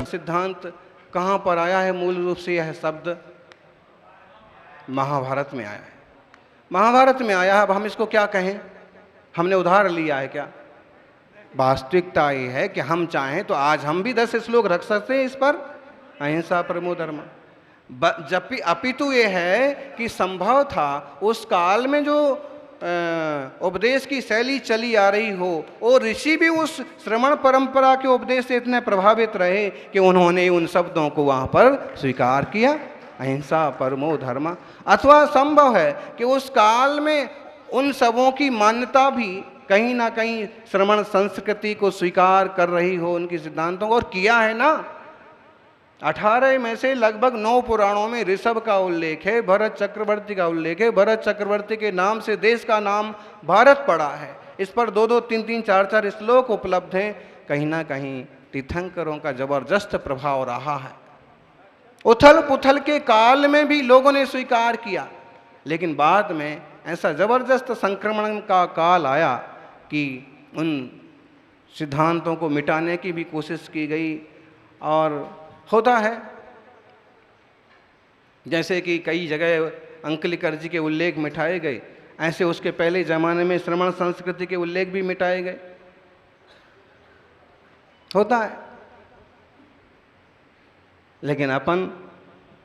सिद्धांत कहाँ पर आया है? मूल रूप से यह शब्द महाभारत में आया है। महाभारत में आया है। अब हम इसको क्या कहें? हमने उधार लिया है क्या? वास्तविकता ये है कि हम चाहें तो आज हम भी 10 श्लोक रख सकते हैं इस पर, अहिंसा परमो धर्म। जबकि अपितु ये है कि संभव था उस काल में जो उपदेश की शैली चली आ रही हो, और ऋषि भी उस श्रवण परंपरा के उपदेश से इतने प्रभावित रहे कि उन्होंने उन शब्दों को वहाँ पर स्वीकार किया, अहिंसा परमो धर्म। अथवा संभव है कि उस काल में उन सबों की मान्यता भी कहीं ना कहीं श्रमण संस्कृति को स्वीकार कर रही हो, उनके सिद्धांतों को, और किया है ना। 18 में से लगभग 9 पुराणों में ऋषभ का उल्लेख है, भरत चक्रवर्ती का उल्लेख है। भरत चक्रवर्ती के नाम से देश का नाम भारत पड़ा है। इस पर 2-2, 3-3, 4-4 श्लोक उपलब्ध हैं। कहीं ना कहीं तीर्थंकरों का जबरदस्त प्रभाव रहा है। उथल पुथल के काल में भी लोगों ने स्वीकार किया, लेकिन बाद में ऐसा जबरदस्त संक्रमण का काल आया कि उन सिद्धांतों को मिटाने की भी कोशिश की गई। और होता है जैसे कि कई जगह अंकलिकर जी के उल्लेख मिटाए गए, ऐसे उसके पहले जमाने में श्रमण संस्कृति के उल्लेख भी मिटाए गए। होता है, लेकिन अपन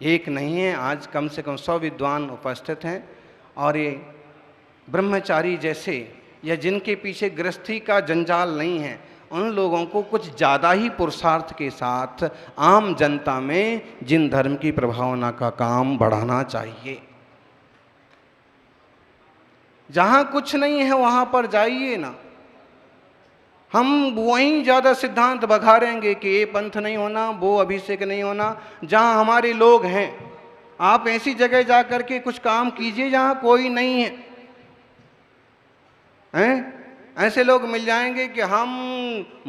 एक नहीं है। आज कम से कम 100 विद्वान उपस्थित हैं, और ये ब्रह्मचारी जैसे या जिनके पीछे गृहस्थी का जंजाल नहीं है, उन लोगों को कुछ ज़्यादा ही पुरुषार्थ के साथ आम जनता में जिन धर्म की प्रभावना का काम बढ़ाना चाहिए। जहाँ कुछ नहीं है वहाँ पर जाइए ना। हम वहीं ज़्यादा सिद्धांत बघारेंगे कि ये पंथ नहीं होना, वो अभिषेक नहीं होना। जहाँ हमारे लोग हैं, आप ऐसी जगह जा कर के कुछ काम कीजिए जहाँ कोई नहीं है, हैं? ऐसे लोग मिल जाएंगे कि हम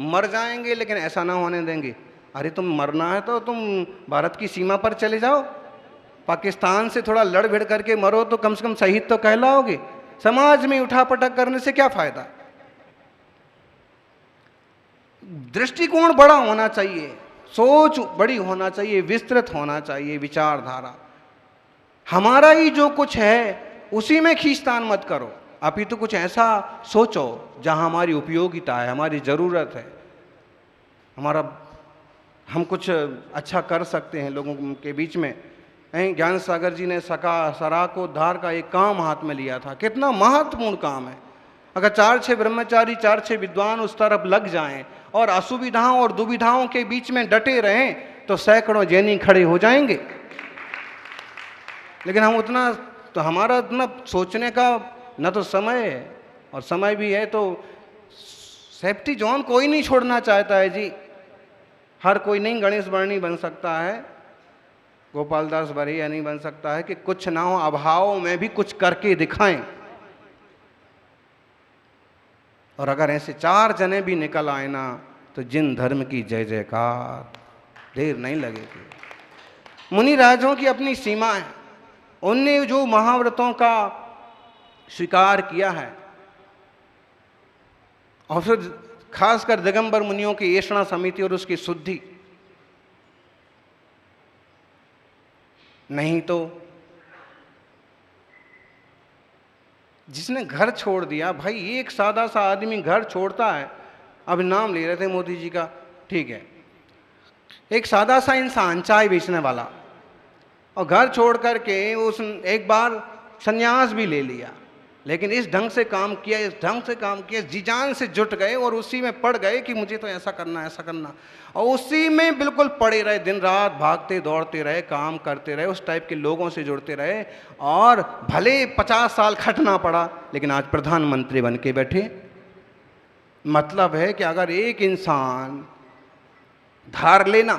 मर जाएंगे लेकिन ऐसा ना होने देंगे। अरे तुम मरना है तो तुम भारत की सीमा पर चले जाओ, पाकिस्तान से थोड़ा लड़ भिड़ करके मरो तो कम से कम शहीद तो कहलाओगे। समाज में उठापटक करने से क्या फायदा? दृष्टिकोण बड़ा होना चाहिए, सोच बड़ी होना चाहिए, विस्तृत होना चाहिए विचारधारा। हमारा ही जो कुछ है उसी में खींचतान मत करो, अपितु कुछ ऐसा सोचो जहां हमारी उपयोगिता है, हमारी ज़रूरत है, हम कुछ अच्छा कर सकते हैं लोगों के बीच में। ज्ञान सागर जी ने सरा को उद्धार का एक काम हाथ में लिया था। कितना महत्वपूर्ण काम है। अगर 4-6 ब्रह्मचारी, 4-6 विद्वान उस तरफ लग जाएं और असुविधाओं और दुविधाओं के बीच में डटे रहें तो सैकड़ों जैनी खड़े हो जाएंगे। लेकिन हम उतना तो हमारा उतना सोचने का न तो समय है, और समय भी है तो सेफ्टी जोन कोई नहीं छोड़ना चाहता है जी। हर कोई नहीं गणेश वर्णी बन सकता है, गोपाल दास बरिया नहीं बन सकता है कि कुछ ना हो, अभाव में भी कुछ करके दिखाएं। और अगर ऐसे 4 जने भी निकल आए ना तो जिन धर्म की जय जयकार, देर नहीं लगेगी। मुनि राजों की अपनी सीमा है, उनने जो महाव्रतों का स्वीकार किया है, और फिर खासकर दिगंबर मुनियों की ऐषणा समिति और उसकी शुद्धि, नहीं तो जिसने घर छोड़ दिया, भाई एक सादा सा आदमी घर छोड़ता है, अब नाम ले रहे थे मोदी जी का, ठीक है, एक सादा सा इंसान चाय बेचने वाला, और घर छोड़ करके उस एक बार संन्यास भी ले लिया, लेकिन इस ढंग से काम किया, इस ढंग से काम किया, जी जान से जुट गए और उसी में पड़ गए कि मुझे तो ऐसा करना, ऐसा करना, और उसी में बिल्कुल पड़े रहे, दिन रात भागते दौड़ते रहे, काम करते रहे, उस टाइप के लोगों से जुड़ते रहे, और भले 50 साल खटना पड़ा, लेकिन आज प्रधानमंत्री बन के बैठे। मतलब है कि अगर एक इंसान धार लेना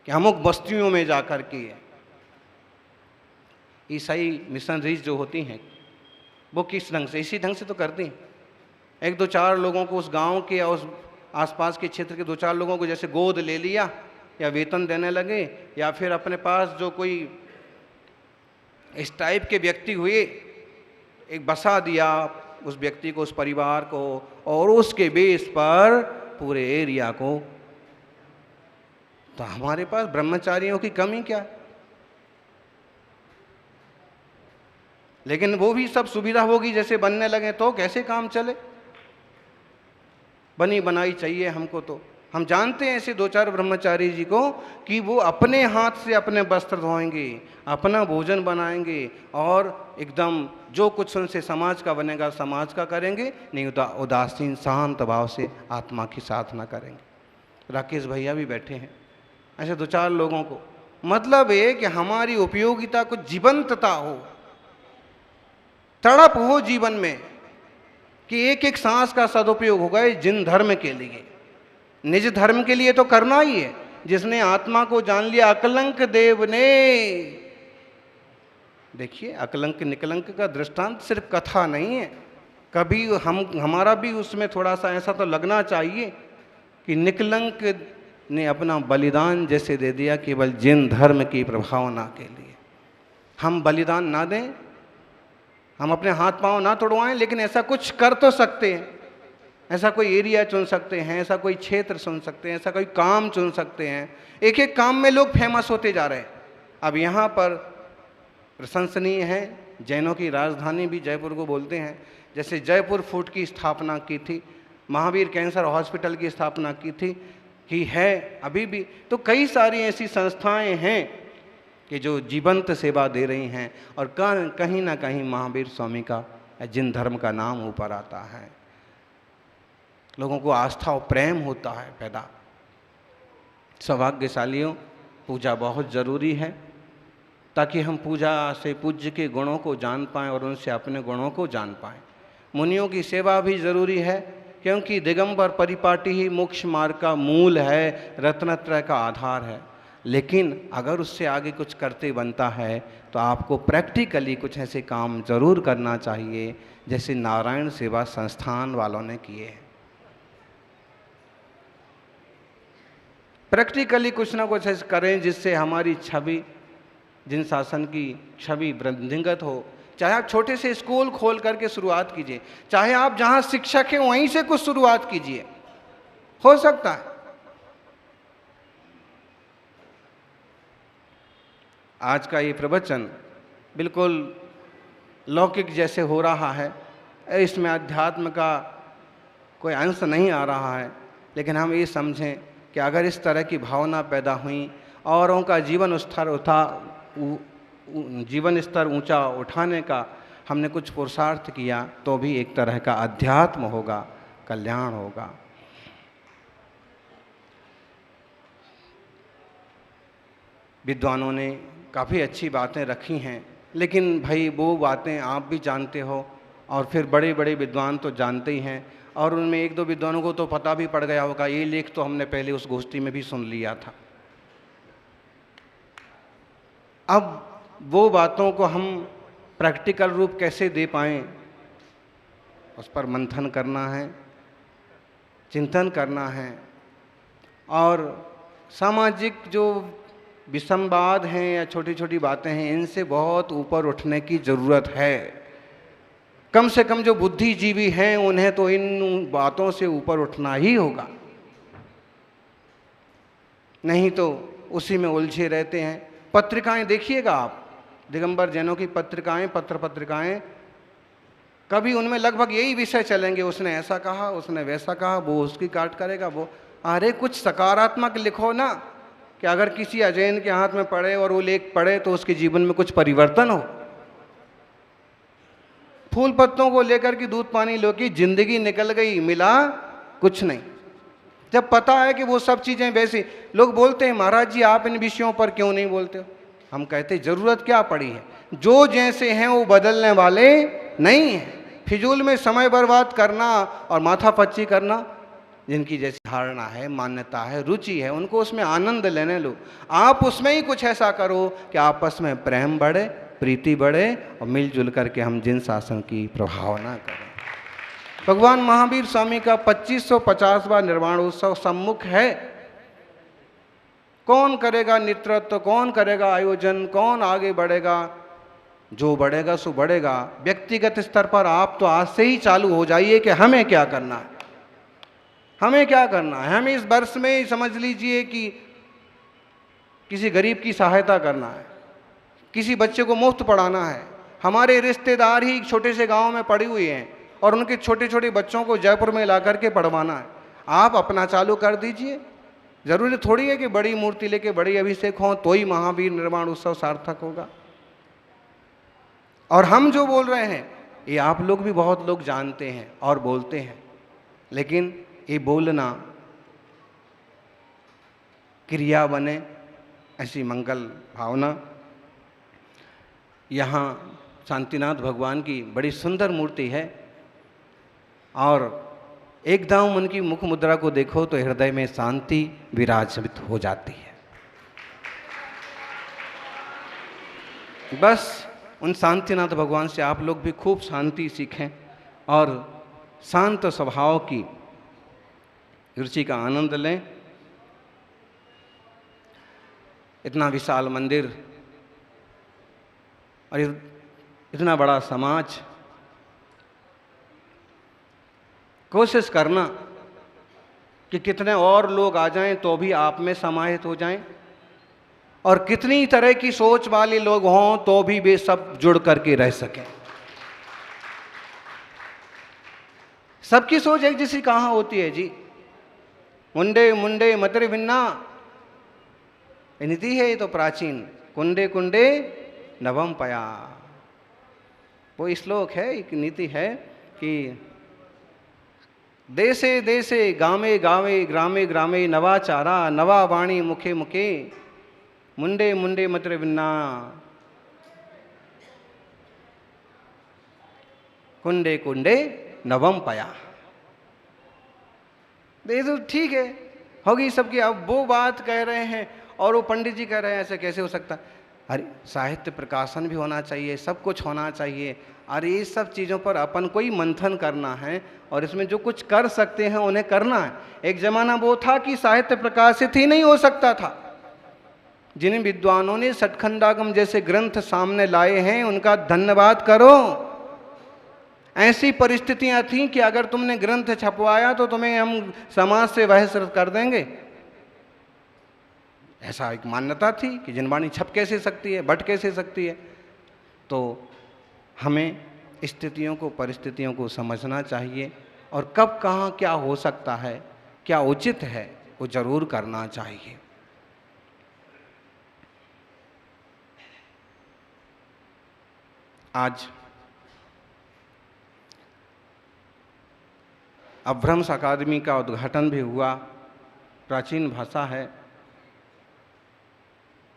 कि अमुक बस्तियों में जाकर के ईसाई मिशनरीज जो होती हैं वो किस ढंग से, इसी ढंग से तो करती हैं। 1-2-4 लोगों को उस गांव के या उस आसपास के क्षेत्र के 2-4 लोगों को जैसे गोद ले लिया, या वेतन देने लगे, या फिर अपने पास जो कोई इस टाइप के व्यक्ति हुए एक बसा दिया उस व्यक्ति को, उस परिवार को, और उसके बेस पर पूरे एरिया को। तो हमारे पास ब्रह्मचारियों की कमी क्या है? लेकिन वो भी सब सुविधा होगी जैसे बनने लगे तो कैसे काम चले? बनी बनाई चाहिए हमको। तो हम जानते हैं ऐसे दो चार ब्रह्मचारी जी को कि वो अपने हाथ से अपने वस्त्र धोएंगे, अपना भोजन बनाएंगे, और एकदम जो कुछ उनसे समाज का बनेगा समाज का करेंगे, नहीं उदासीन शांत भाव से आत्मा की साधना करेंगे। राकेश भैया भी बैठे हैं, ऐसे दो चार लोगों को। मतलब ये कि हमारी उपयोगिता को जीवंतता हो, तड़प हो जीवन में कि एक एक सांस का सदुपयोग होगा जिन धर्म के लिए, निज धर्म के लिए तो करना ही है। जिसने आत्मा को जान लिया, अकलंक देव ने, देखिए अकलंक निकलंक का दृष्टांत सिर्फ कथा नहीं है, कभी हमारा भी उसमें थोड़ा सा ऐसा तो लगना चाहिए कि निकलंक ने अपना बलिदान जैसे दे दिया केवल जिन धर्म की प्रभावना के लिए। हम बलिदान ना दें, हम अपने हाथ पांव ना तोड़वाएं, लेकिन ऐसा कुछ कर तो सकते हैं। ऐसा कोई एरिया चुन सकते हैं, ऐसा कोई क्षेत्र चुन सकते हैं, ऐसा कोई काम चुन सकते हैं। एक एक काम में लोग फेमस होते जा रहे हैं। अब यहाँ पर प्रशंसनीय है, जैनों की राजधानी भी जयपुर को बोलते हैं। जैसे जयपुर फूड की स्थापना की थी, महावीर कैंसर हॉस्पिटल की स्थापना की है अभी भी। तो कई सारी ऐसी संस्थाएं हैं कि जो जीवंत सेवा दे रही हैं, और कहीं ना कहीं महावीर स्वामी का जिन धर्म का नाम ऊपर आता है, लोगों को आस्था और प्रेम होता है पैदा। सौभाग्यशालियों, पूजा बहुत ज़रूरी है ताकि हम पूजा से पूज्य के गुणों को जान पाएँ और उनसे अपने गुणों को जान पाएँ। मुनियों की सेवा भी ज़रूरी है, क्योंकि दिगंबर परिपाटी ही मोक्ष मार्ग का मूल है, रत्नत्रय का आधार है। लेकिन अगर उससे आगे कुछ करते बनता है तो आपको प्रैक्टिकली कुछ ऐसे काम जरूर करना चाहिए जैसे नारायण सेवा संस्थान वालों ने किए हैं। प्रैक्टिकली कुछ ना कुछ ऐसे करें जिससे हमारी छवि, जिन शासन की छवि वृद्धिंगत हो। चाहे आप छोटे से स्कूल खोल करके शुरुआत कीजिए, चाहे आप जहां शिक्षक हैं वहीं से कुछ शुरुआत कीजिए, हो सकता है। आज का ये प्रवचन बिल्कुल लौकिक जैसे हो रहा है, इसमें अध्यात्म का कोई अंश नहीं आ रहा है, लेकिन हम ये समझें कि अगर इस तरह की भावना पैदा हुई, औरों का जीवन स्तर ऊंचा उठाने का हमने कुछ पुरुषार्थ किया, तो भी एक तरह का अध्यात्म होगा, कल्याण होगा। विद्वानों ने काफ़ी अच्छी बातें रखी हैं, लेकिन भाई वो बातें आप भी जानते हो, और फिर बड़े बड़े विद्वान तो जानते ही हैं, और उनमें एक दो विद्वानों को तो पता भी पड़ गया होगा, ये लेख तो हमने पहले उस गोष्ठी में भी सुन लिया था। अब वो बातों को हम प्रैक्टिकल रूप कैसे दे पाएँ, उस पर मंथन करना है, चिंतन करना है, और सामाजिक जो विसंवाद हैं या छोटी छोटी बातें हैं, इनसे बहुत ऊपर उठने की ज़रूरत है। कम से कम जो बुद्धिजीवी हैं उन्हें तो इन बातों से ऊपर उठना ही होगा, नहीं तो उसी में उलझे रहते हैं। पत्रिकाएं देखिएगा आप, दिगंबर जैनों की पत्रिकाएं, पत्रिकाएं, कभी उनमें लगभग यही विषय चलेंगे, उसने ऐसा कहा, उसने वैसा कहा, वो उसकी काट करेगा, वो। अरे कुछ सकारात्मक लिखो ना, कि अगर किसी अजैन के हाथ में पढ़े और वो लेख पढ़े तो उसके जीवन में कुछ परिवर्तन हो। फूल पत्तों को लेकर के दूध पानी लो की जिंदगी निकल गई, मिला कुछ नहीं। जब पता है कि वो सब चीजें वैसी, लोग बोलते हैं महाराज जी आप इन विषयों पर क्यों नहीं बोलते हो? हम कहते जरूरत क्या पड़ी है, जो जैसे हैं वो बदलने वाले नहीं हैं। फिजूल में समय बर्बाद करना और माथापच्ची करना, जिनकी जैसी धारणा है, मान्यता है, रुचि है, उनको उसमें आनंद लेने लो। आप उसमें ही कुछ ऐसा करो कि आपस में प्रेम बढ़े, प्रीति बढ़े, और मिलजुल करके हम जिन शासन की प्रभावना करें। भगवान महावीर स्वामी का 2550वां निर्वाण उत्सव सम्मुख है। कौन करेगा नेतृत्व, कौन करेगा आयोजन, कौन आगे बढ़ेगा, जो बढ़ेगा सो बढ़ेगा। व्यक्तिगत स्तर पर आप तो आज से ही चालू हो जाइए कि हमें क्या करना है, हमें क्या करना है। हमें इस वर्ष में समझ लीजिए कि किसी गरीब की सहायता करना है, किसी बच्चे को मुफ्त पढ़ाना है। हमारे रिश्तेदार ही छोटे से गांव में पड़े हुए हैं और उनके छोटे छोटे बच्चों को जयपुर में ला करके पढ़वाना है। आप अपना चालू कर दीजिए। जरूरी थोड़ी है कि बड़ी मूर्ति लेके बड़ी अभिषेक हो तो ही महावीर निर्वाण उत्सव सार्थक होगा। और हम जो बोल रहे हैं ये आप लोग भी बहुत लोग जानते हैं और बोलते हैं, लेकिन ये बोलना क्रिया बने, ऐसी मंगल भावना। यहाँ शांतिनाथ भगवान की बड़ी सुंदर मूर्ति है और एकदम उनकी मुख मुद्रा को देखो तो हृदय में शांति विराजित हो जाती है। बस उन शांतिनाथ भगवान से आप लोग भी खूब शांति सीखें और शांत स्वभाव की रुचि का आनंद लें। इतना विशाल मंदिर और इतना बड़ा समाज, कोशिश करना कि कितने और लोग आ जाएं तो भी आप में समाहित हो जाएं, और कितनी तरह की सोच वाले लोग हों तो भी वे सब जुड़ करके रह सकें। सबकी सोच एक जैसी कहाँ होती है जी। मुंडे मुंडे मतरे भिन्ना, नीति है ये तो प्राचीन। कुंडे कुंडे नवम पया, वो श्लोक है, एक नीति है कि देशे देशे गामे गावे ग्रामे ग्रामे नवाचारा नवा वाणी मुखे मुखे मुंडे मुंडे मत्र विन्ना कुंडे कुंडे नवम पया। ये तो ठीक है, होगी सबकी। अब वो बात कह रहे हैं और वो पंडित जी कह रहे हैं ऐसे कैसे हो सकता है। अरे साहित्य प्रकाशन भी होना चाहिए, सब कुछ होना चाहिए। अरे ये सब चीज़ों पर अपन को ही मंथन करना है और इसमें जो कुछ कर सकते हैं उन्हें करना है। एक जमाना वो था कि साहित्य प्रकाशित ही नहीं हो सकता था। जिन विद्वानों ने सतखंडागम जैसे ग्रंथ सामने लाए हैं उनका धन्यवाद करो। ऐसी परिस्थितियां थीं कि अगर तुमने ग्रंथ छपवाया तो तुम्हें हम समाज से बहिष्कृत कर देंगे। ऐसा एक मान्यता थी कि जिनवाणी छप कैसे सकती है, बट कैसे सकती है। तो हमें स्थितियों को, परिस्थितियों को समझना चाहिए और कब कहाँ क्या हो सकता है, क्या उचित है, वो जरूर करना चाहिए। आज अभ्रंश अकादमी का उद्घाटन भी हुआ। प्राचीन भाषा है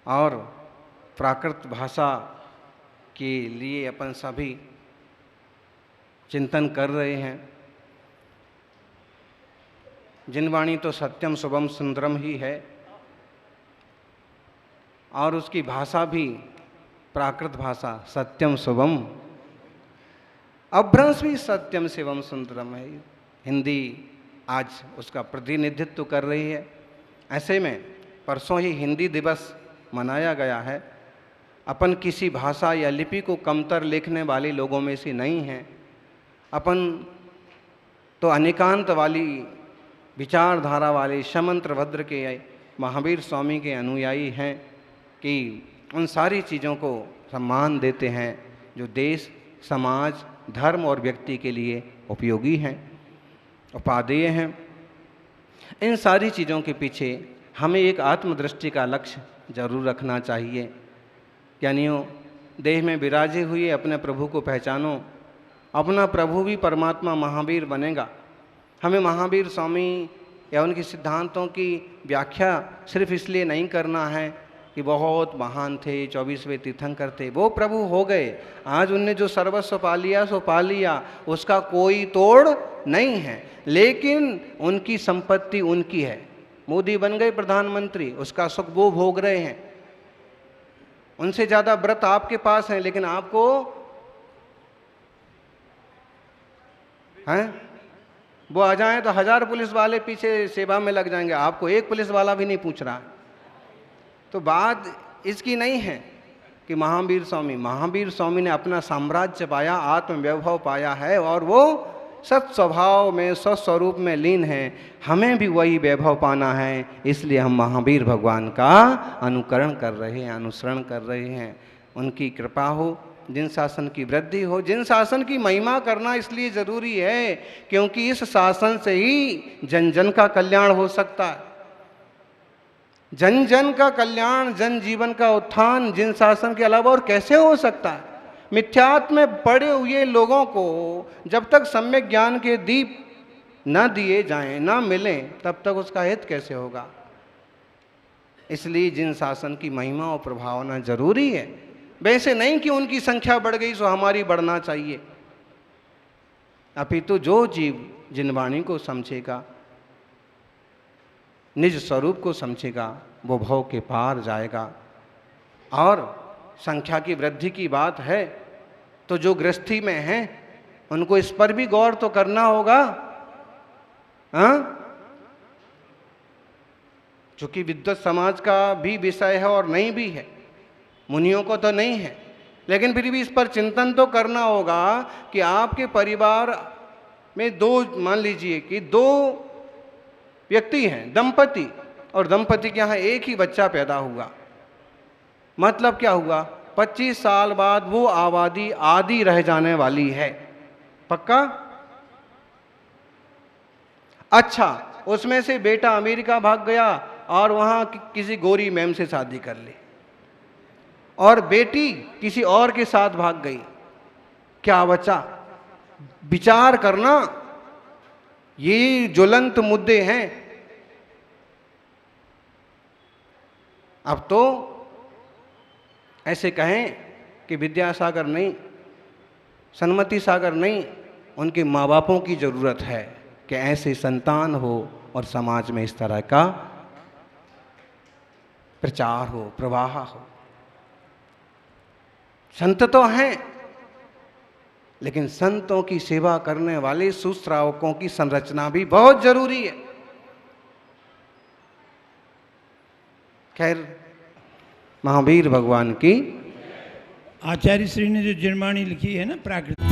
और प्राकृत भाषा के लिए अपन सभी चिंतन कर रहे हैं। जिनवाणी तो सत्यम शुभम सुंदरम ही है और उसकी भाषा भी प्राकृत भाषा सत्यम शुभम। अभ्रंश भी सत्यम शिवम सुंदरम है। हिंदी आज उसका प्रतिनिधित्व कर रही है। ऐसे में परसों ही हिंदी दिवस मनाया गया है। अपन किसी भाषा या लिपि को कमतर लिखने वाले लोगों में से नहीं हैं। अपन तो अनेकांत वाली विचारधारा वाले शमंत्र भद्र के महावीर स्वामी के अनुयायी हैं कि उन सारी चीज़ों को सम्मान देते हैं जो देश, समाज, धर्म और व्यक्ति के लिए उपयोगी हैं, उपादेय हैं। इन सारी चीज़ों के पीछे हमें एक आत्मदृष्टि का लक्ष्य जरूर रखना चाहिए। यानियों देह में विराजे हुए अपने प्रभु को पहचानो। अपना प्रभु भी परमात्मा महावीर बनेगा। हमें महावीर स्वामी या उनके सिद्धांतों की व्याख्या सिर्फ इसलिए नहीं करना है कि बहुत महान थे, 24वें तीर्थंकर थे, वो प्रभु हो गए। आज उनने जो सर्वस्व पा लिया सो पा लिया, उसका कोई तोड़ नहीं है। लेकिन उनकी संपत्ति उनकी है। मोदी बन गए प्रधानमंत्री, उसका सुख वो भोग रहे हैं। उनसे ज़्यादा व्रत आपके पास हैं, लेकिन आपको हैं वो आ जाएं तो 1000 पुलिस वाले पीछे सेवा में लग जाएंगे, आपको एक पुलिस वाला भी नहीं पूछ रहा। तो बात इसकी नहीं है कि महावीर स्वामी ने अपना साम्राज्य पाया, आत्मवैभव पाया है और वो सत स्वभाव में, स्वस्वरूप में लीन है। हमें भी वही वैभव पाना है, इसलिए हम महावीर भगवान का अनुकरण कर रहे हैं, अनुसरण कर रहे हैं। उनकी कृपा हो, जिन शासन की वृद्धि हो, जिन शासन की महिमा करना इसलिए ज़रूरी है क्योंकि इस शासन से ही जन जन का कल्याण हो सकता है। जन जन का कल्याण, जन जीवन का उत्थान जिन शासन के अलावा और कैसे हो सकता है? मिथ्यात्व में पड़े हुए लोगों को जब तक सम्यक ज्ञान के दीप न दिए जाएं, न मिलें, तब तक उसका हित कैसे होगा? इसलिए जिन शासन की महिमा और प्रभावना जरूरी है, वैसे नहीं कि उनकी संख्या बढ़ गई सो हमारी बढ़ना चाहिए। अपितु जो जीव जिन वाणी को समझेगा, निज स्वरूप को समझेगा, वो भव के पार जाएगा। और संख्या की वृद्धि की बात है तो जो गृहस्थी में हैं उनको इस पर भी गौर तो करना होगा, हाँ? चूंकि विद्वत समाज का भी विषय है और नहीं भी है, मुनियों को तो नहीं है, लेकिन फिर भी इस पर चिंतन तो करना होगा कि आपके परिवार में मान लीजिए कि 2 व्यक्ति हैं, दंपति, और दंपति के यहाँ एक ही बच्चा पैदा हुआ, मतलब क्या हुआ? 25 साल बाद वो आबादी आधी रह जाने वाली है। पक्का? अच्छा, उसमें से बेटा अमेरिका भाग गया और वहां किसी गोरी मैम से शादी कर ली, और बेटी किसी और के साथ भाग गई। क्या बचा? विचार करना, ये ज्वलंत मुद्दे हैं। अब तो ऐसे कहें कि विद्यासागर नहीं, सन्मति सागर नहीं, उनके माँ बापों की जरूरत है कि ऐसे संतान हो और समाज में इस तरह का प्रचार हो, प्रवाह हो। संत तो हैं, लेकिन संतों की सेवा करने वाले सुश्रावकों की संरचना भी बहुत जरूरी है। खैर, महावीर भगवान की आचार्य श्री ने जो जिनवाणी लिखी है ना प्राकृतिक